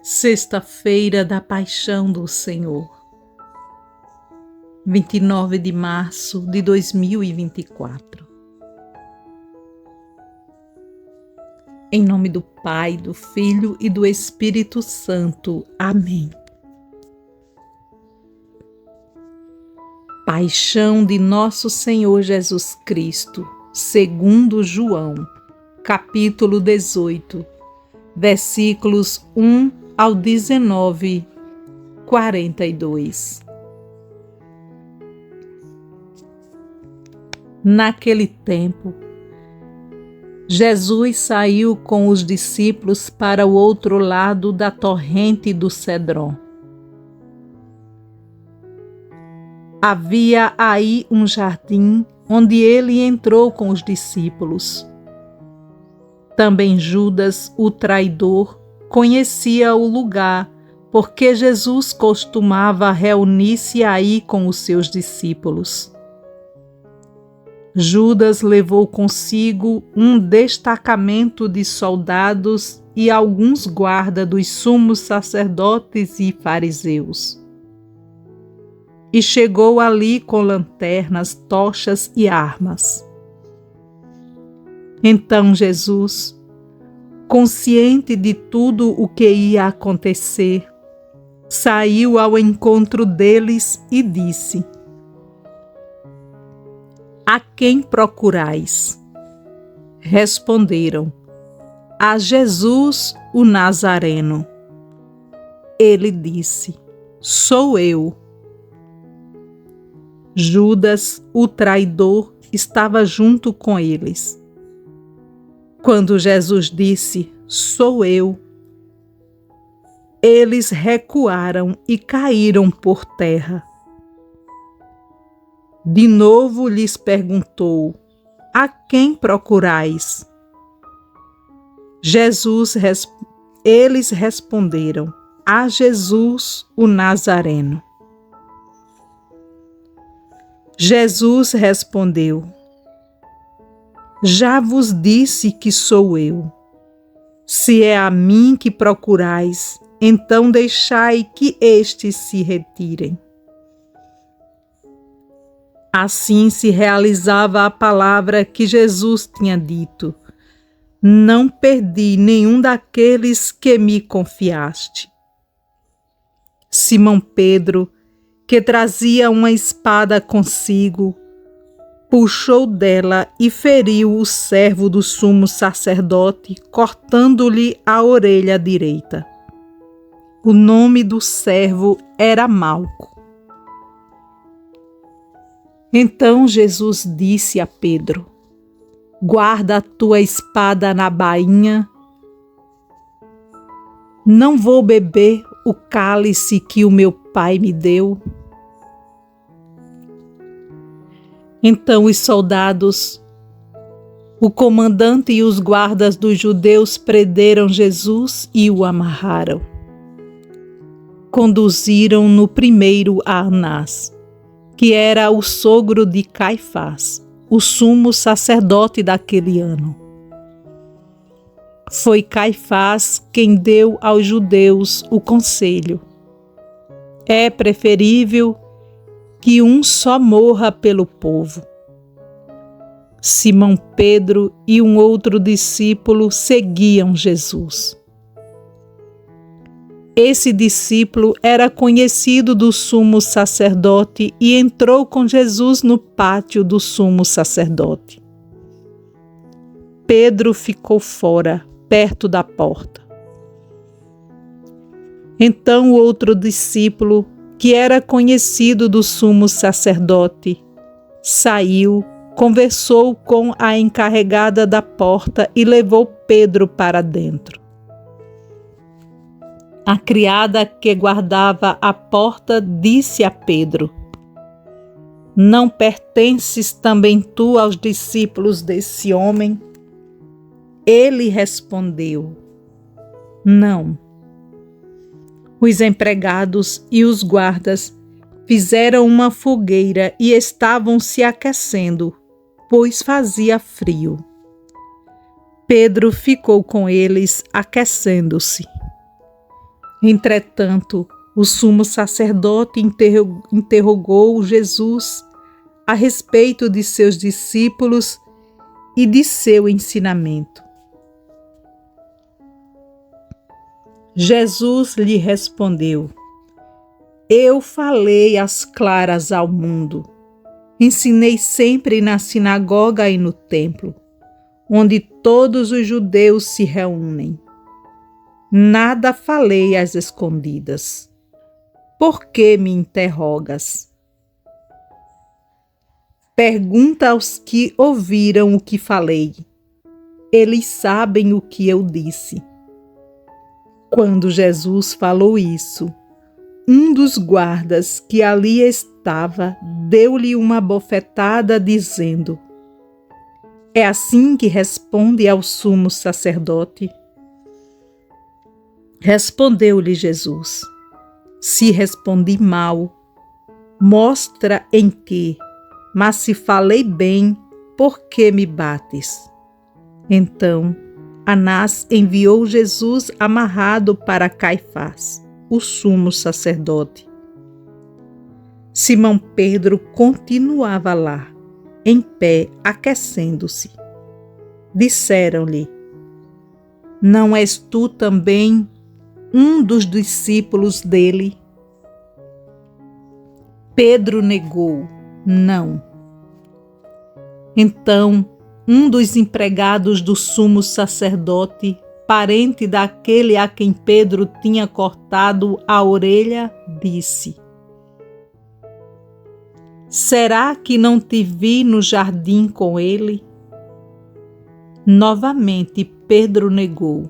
Sexta-feira da Paixão do Senhor, 29 de março de 2024. Em nome do Pai, do Filho e do Espírito Santo. Amém. Paixão de Nosso Senhor Jesus Cristo, segundo João, capítulo 18, versículos 1 ao 19, 42. Naquele tempo, Jesus saiu com os discípulos para o outro lado da torrente do Cedron. Havia aí um jardim onde ele entrou com os discípulos. Também Judas, o traidor, conhecia o lugar, porque Jesus costumava reunir-se aí com os seus discípulos. Judas levou consigo um destacamento de soldados e alguns guardas dos sumos sacerdotes e fariseus. E chegou ali com lanternas, tochas e armas. Então Jesus, consciente de tudo o que ia acontecer, saiu ao encontro deles e disse: "A quem procurais?" Responderam: "A Jesus, o Nazareno." Ele disse: "Sou eu." Judas, o traidor, estava junto com eles. Quando Jesus disse: "Sou eu", eles recuaram e caíram por terra. De novo lhes perguntou: "A quem procurais?" Eles responderam: "A Jesus, o Nazareno." Jesus respondeu: "Já vos disse que sou eu. Se é a mim que procurais, então deixai que estes se retirem." Assim se realizava a palavra que Jesus tinha dito: "Não perdi nenhum daqueles que me confiaste." Simão Pedro, que trazia uma espada consigo, puxou dela e feriu o servo do sumo sacerdote, cortando-lhe a orelha direita. O nome do servo era Malco. Então Jesus disse a Pedro: "Guarda a tua espada na bainha. Não vou beber o cálice que o meu Pai me deu?" Então os soldados, o comandante e os guardas dos judeus prenderam Jesus e o amarraram. Conduziram-no primeiro a Anás, que era o sogro de Caifás, o sumo sacerdote daquele ano. Foi Caifás quem deu aos judeus o conselho: "É preferível que um só morra pelo povo." Simão Pedro e um outro discípulo seguiam Jesus. Esse discípulo era conhecido do sumo sacerdote e entrou com Jesus no pátio do sumo sacerdote. Pedro ficou fora, perto da porta. Então o outro discípulo, que era conhecido do sumo sacerdote, saiu, conversou com a encarregada da porta e levou Pedro para dentro. A criada que guardava a porta disse a Pedro: "Não pertences também tu aos discípulos desse homem?" Ele respondeu: "Não." Os empregados e os guardas fizeram uma fogueira e estavam se aquecendo, pois fazia frio. Pedro ficou com eles aquecendo-se. Entretanto, o sumo sacerdote interrogou Jesus a respeito de seus discípulos e de seu ensinamento. Jesus lhe respondeu: Eu falei às claras ao mundo. Ensinei sempre na sinagoga e no templo, onde todos os judeus se reúnem. Nada falei às escondidas. Por que me interrogas? Pergunta aos que ouviram o que falei. Eles sabem o que eu disse. Quando Jesus falou isso, um dos guardas que ali estava deu-lhe uma bofetada, dizendo: É assim que responde ao sumo sacerdote? Respondeu-lhe Jesus: Se respondi mal, mostra em que, mas se falei bem, por que me bates? Então, Anás enviou Jesus amarrado para Caifás, o sumo sacerdote. Simão Pedro continuava lá, em pé, aquecendo-se. Disseram-lhe: Não és tu também um dos discípulos dele? Pedro negou: Não. Então, um dos empregados do sumo sacerdote, parente daquele a quem Pedro tinha cortado a orelha, disse: Será que não te vi no jardim com ele? Novamente Pedro negou,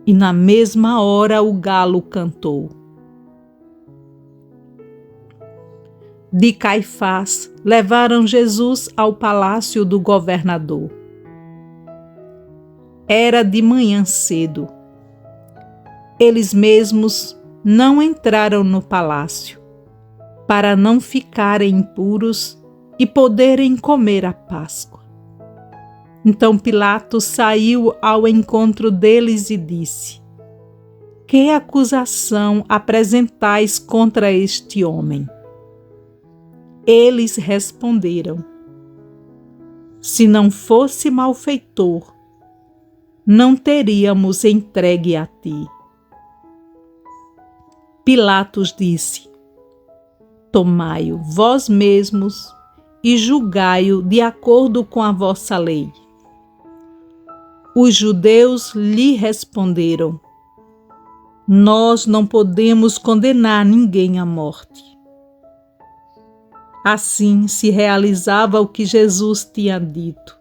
e na mesma hora o galo cantou. De Caifás levaram Jesus ao palácio do governador. Era de manhã cedo. Eles mesmos não entraram no palácio, para não ficarem impuros e poderem comer a Páscoa. Então Pilatos saiu ao encontro deles e disse: Que acusação apresentais contra este homem? Eles responderam: Se não fosse malfeitor, não teríamos entregue a ti. Pilatos disse: Tomai-o vós mesmos e julgai-o de acordo com a vossa lei. Os judeus lhe responderam: Nós não podemos condenar ninguém à morte. Assim se realizava o que Jesus tinha dito,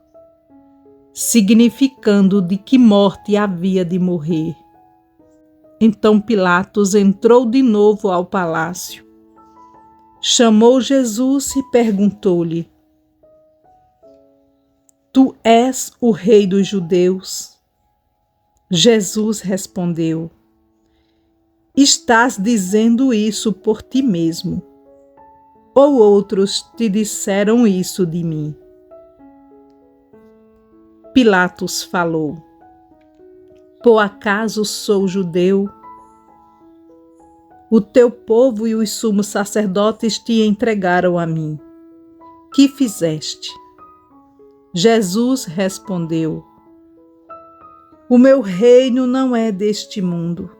significando de que morte havia de morrer. Então Pilatos entrou de novo ao palácio, chamou Jesus e perguntou-lhe: Tu és o rei dos judeus? Jesus respondeu: Estás dizendo isso por ti mesmo, ou outros te disseram isso de mim? Pilatos falou: Por acaso sou judeu? O teu povo e os sumos sacerdotes te entregaram a mim. Que fizeste? Jesus respondeu: O meu reino não é deste mundo.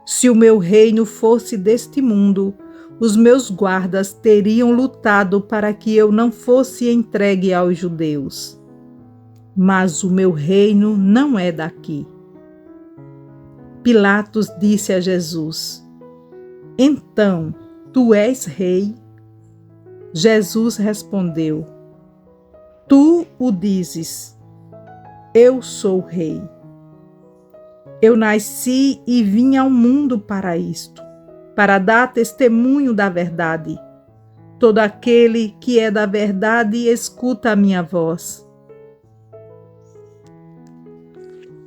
Se o meu reino fosse deste mundo, os meus guardas teriam lutado para que eu não fosse entregue aos judeus. Mas o meu reino não é daqui. Pilatos disse a Jesus: Então, tu és rei? Jesus respondeu: Tu o dizes, eu sou rei. Eu nasci e vim ao mundo para isto, para dar testemunho da verdade. Todo aquele que é da verdade escuta a minha voz.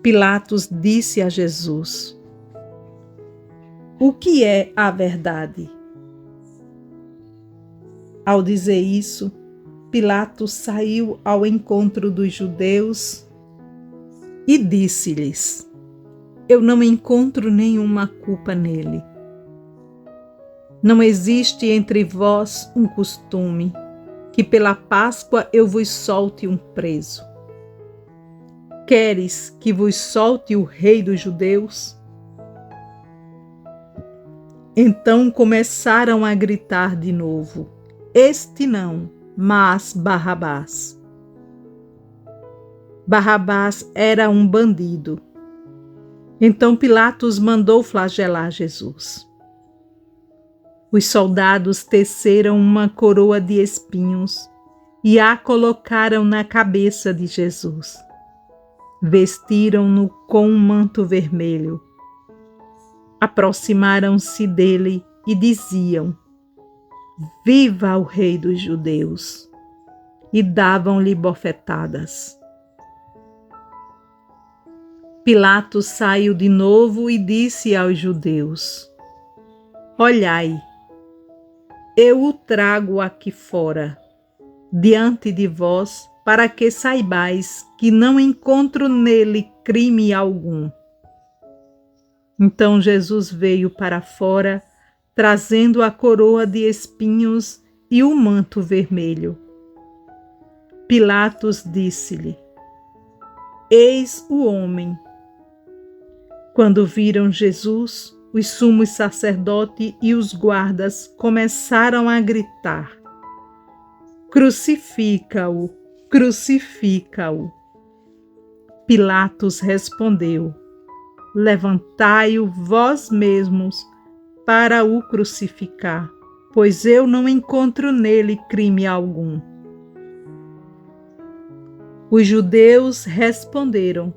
Pilatos disse a Jesus: O que é a verdade? Ao dizer isso, Pilatos saiu ao encontro dos judeus e disse-lhes: eu não encontro nenhuma culpa nele. Não existe entre vós um costume que pela Páscoa eu vos solte um preso. Queres que vos solte o rei dos judeus? Então começaram a gritar de novo: este não, mas Barrabás. Barrabás era um bandido. Então Pilatos mandou flagelar Jesus. Os soldados teceram uma coroa de espinhos e a colocaram na cabeça de Jesus. Vestiram-no com um manto vermelho. Aproximaram-se dele e diziam: viva o rei dos judeus! E davam-lhe bofetadas. Pilatos saiu de novo e disse aos judeus: olhai, eu o trago aqui fora, diante de vós, para que saibais que não encontro nele crime algum. Então Jesus veio para fora, trazendo a coroa de espinhos e o manto vermelho. Pilatos disse-lhe: eis o homem. Quando viram Jesus, os sumos sacerdotes e os guardas começaram a gritar: crucifica-o, crucifica-o. Pilatos respondeu: levantai-o vós mesmos para o crucificar, pois eu não encontro nele crime algum. Os judeus responderam: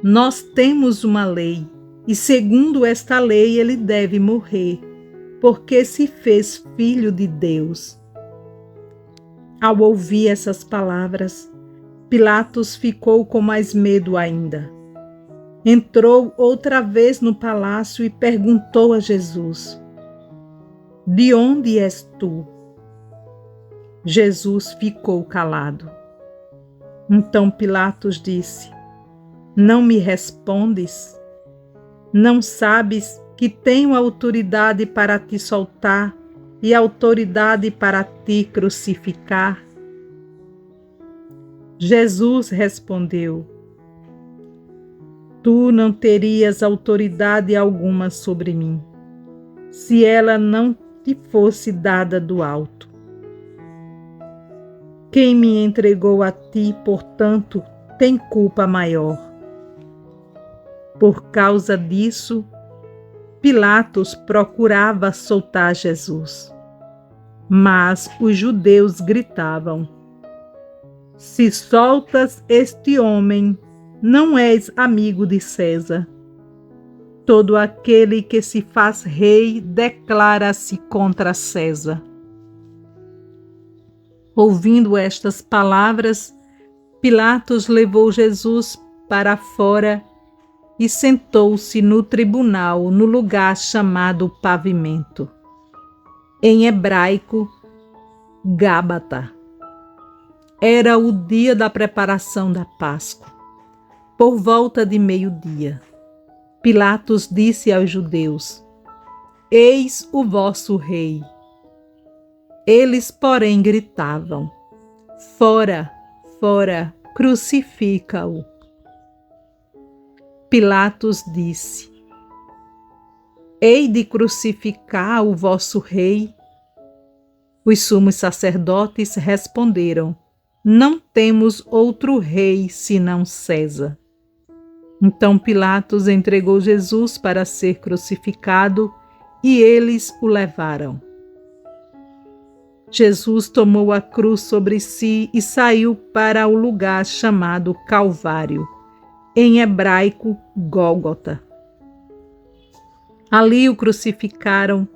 nós temos uma lei, e segundo esta lei ele deve morrer, porque se fez filho de Deus. Ao ouvir essas palavras, Pilatos ficou com mais medo ainda. Entrou outra vez no palácio e perguntou a Jesus: de onde és tu? Jesus ficou calado. Então Pilatos disse: não me respondes? Não sabes que tenho autoridade para te soltar e autoridade para te crucificar? Jesus respondeu: tu não terias autoridade alguma sobre mim, se ela não te fosse dada do alto. Quem me entregou a ti, portanto, tem culpa maior. Por causa disso, Pilatos procurava soltar Jesus. Mas os judeus gritavam: se soltas este homem, não és amigo de César. Todo aquele que se faz rei declara-se contra César. Ouvindo estas palavras, Pilatos levou Jesus para fora e sentou-se no tribunal no lugar chamado Pavimento, em hebraico, Gábata. Era o dia da preparação da Páscoa. Por volta de meio-dia, Pilatos disse aos judeus: eis o vosso rei. Eles, porém, gritavam: fora, fora, crucifica-o. Pilatos disse: hei de crucificar o vosso rei? Os sumos sacerdotes responderam: não temos outro rei senão César. Então Pilatos entregou Jesus para ser crucificado e eles o levaram. Jesus tomou a cruz sobre si e saiu para o lugar chamado Calvário, em hebraico, Gólgota. Ali o crucificaram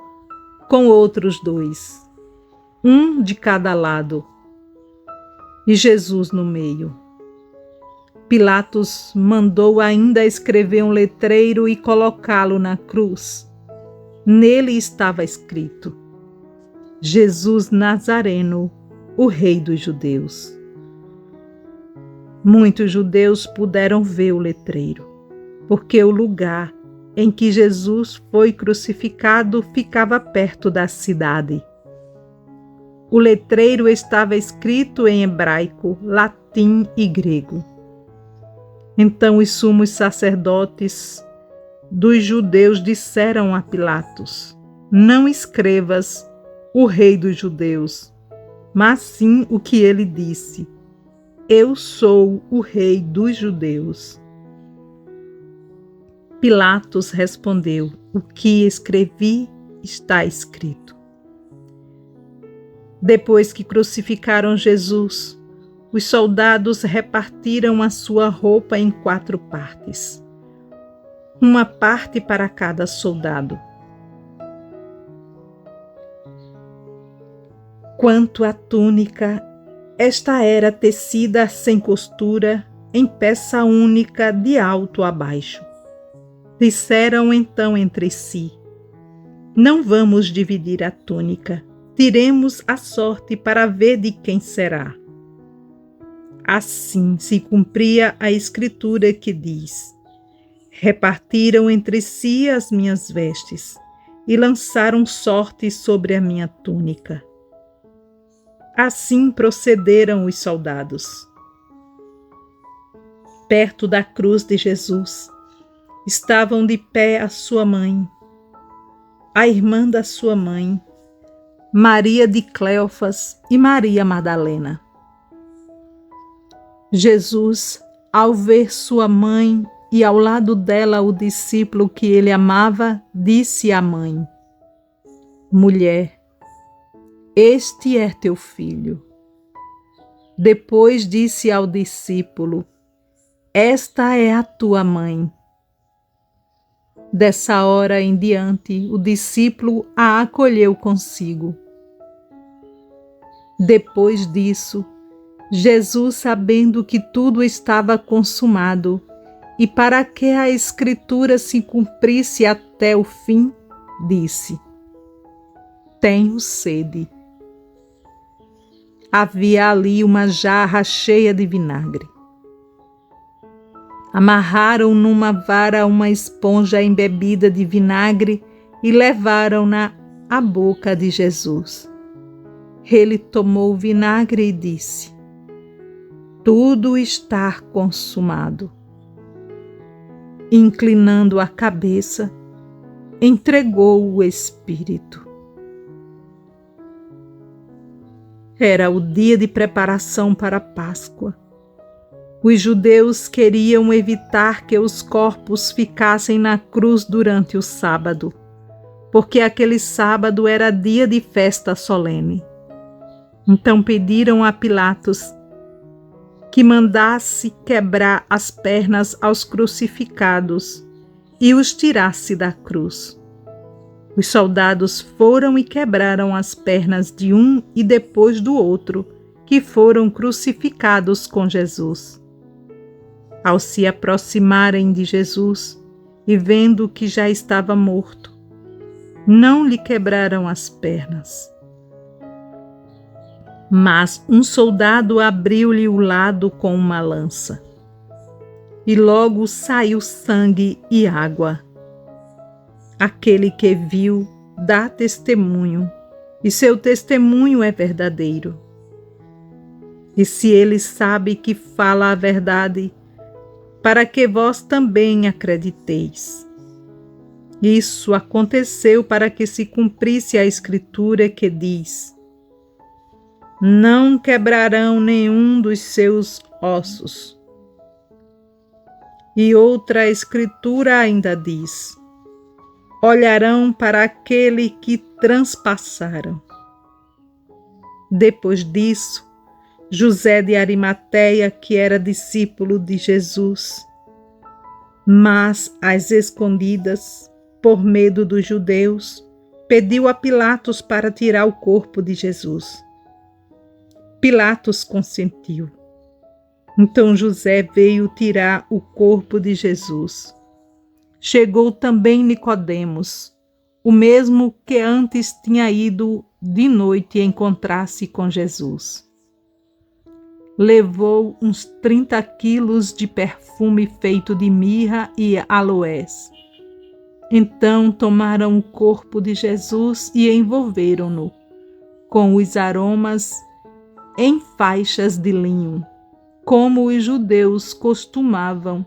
com outros dois, um de cada lado, e Jesus no meio. Pilatos mandou ainda escrever um letreiro e colocá-lo na cruz. Nele estava escrito: Jesus Nazareno, o Rei dos Judeus. Muitos judeus puderam ver o letreiro. porque o lugar em que Jesus foi crucificado ficava perto da cidade. O letreiro estava escrito em hebraico, latim e grego. Então os sumos sacerdotes dos judeus disseram a Pilatos: não escrevas o rei dos judeus, mas sim o que ele disse: eu sou o rei dos judeus. Pilatos respondeu: o que escrevi está escrito. Depois que crucificaram Jesus, os soldados repartiram a sua roupa em 4 partes, uma parte para cada soldado. Quanto à túnica, esta era tecida sem costura, em peça única de alto a baixo. Disseram então entre si: não vamos dividir a túnica, tiremos a sorte para ver de quem será. Assim se cumpria a escritura que diz: repartiram entre si as minhas vestes e lançaram sorte sobre a minha túnica. Assim procederam os soldados. Perto da cruz de Jesus estavam de pé a sua mãe, a irmã da sua mãe, Maria de Cleofas e Maria Madalena. Jesus, ao ver sua mãe e ao lado dela o discípulo que ele amava, disse à mãe: mulher, este é teu filho. Depois disse ao discípulo: esta é a tua mãe. Dessa hora em diante, o discípulo a acolheu consigo. Depois disso, Jesus, sabendo que tudo estava consumado, e para que a Escritura se cumprisse até o fim, disse: tenho sede. Havia ali uma jarra cheia de vinagre. Amarraram numa vara uma esponja embebida de vinagre e levaram-na à boca de Jesus. Ele tomou o vinagre e disse: tudo está consumado. Inclinando a cabeça, entregou o Espírito. Era o dia de preparação para a Páscoa. Os judeus queriam evitar que os corpos ficassem na cruz durante o sábado, porque aquele sábado era dia de festa solene. Então pediram a Pilatos que mandasse quebrar as pernas aos crucificados e os tirasse da cruz. Os soldados foram e quebraram as pernas de um e depois do outro, que foram crucificados com Jesus. Ao se aproximarem de Jesus e vendo que já estava morto, não lhe quebraram as pernas. Mas um soldado abriu-lhe o lado com uma lança, e logo saiu sangue e água. Aquele que viu dá testemunho, e seu testemunho é verdadeiro. E se ele sabe que fala a verdade, para que vós também acrediteis. Isso aconteceu para que se cumprisse a Escritura que diz: não quebrarão nenhum dos seus ossos. E outra Escritura ainda diz: olharão para aquele que transpassaram. Depois disso, José de Arimateia, que era discípulo de Jesus, mas às escondidas, por medo dos judeus, pediu a Pilatos para tirar o corpo de Jesus. Pilatos consentiu. Então José veio tirar o corpo de Jesus. Chegou também Nicodemos, o mesmo que antes tinha ido de noite encontrar-se com Jesus. levou uns 30 quilos de perfume feito de mirra e aloés. Então tomaram o corpo de Jesus e envolveram-no com os aromas em faixas de linho, como os judeus costumavam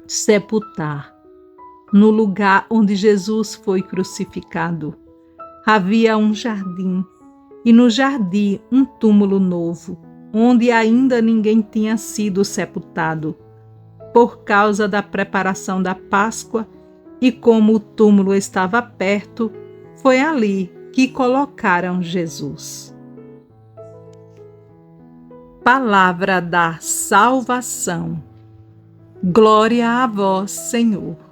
sepultar. No lugar onde Jesus foi crucificado, havia um jardim, e no jardim um túmulo novo, onde ainda ninguém tinha sido sepultado, por causa da preparação da Páscoa, e como o túmulo estava perto, foi ali que colocaram Jesus. Palavra da salvação. Glória a vós, Senhor.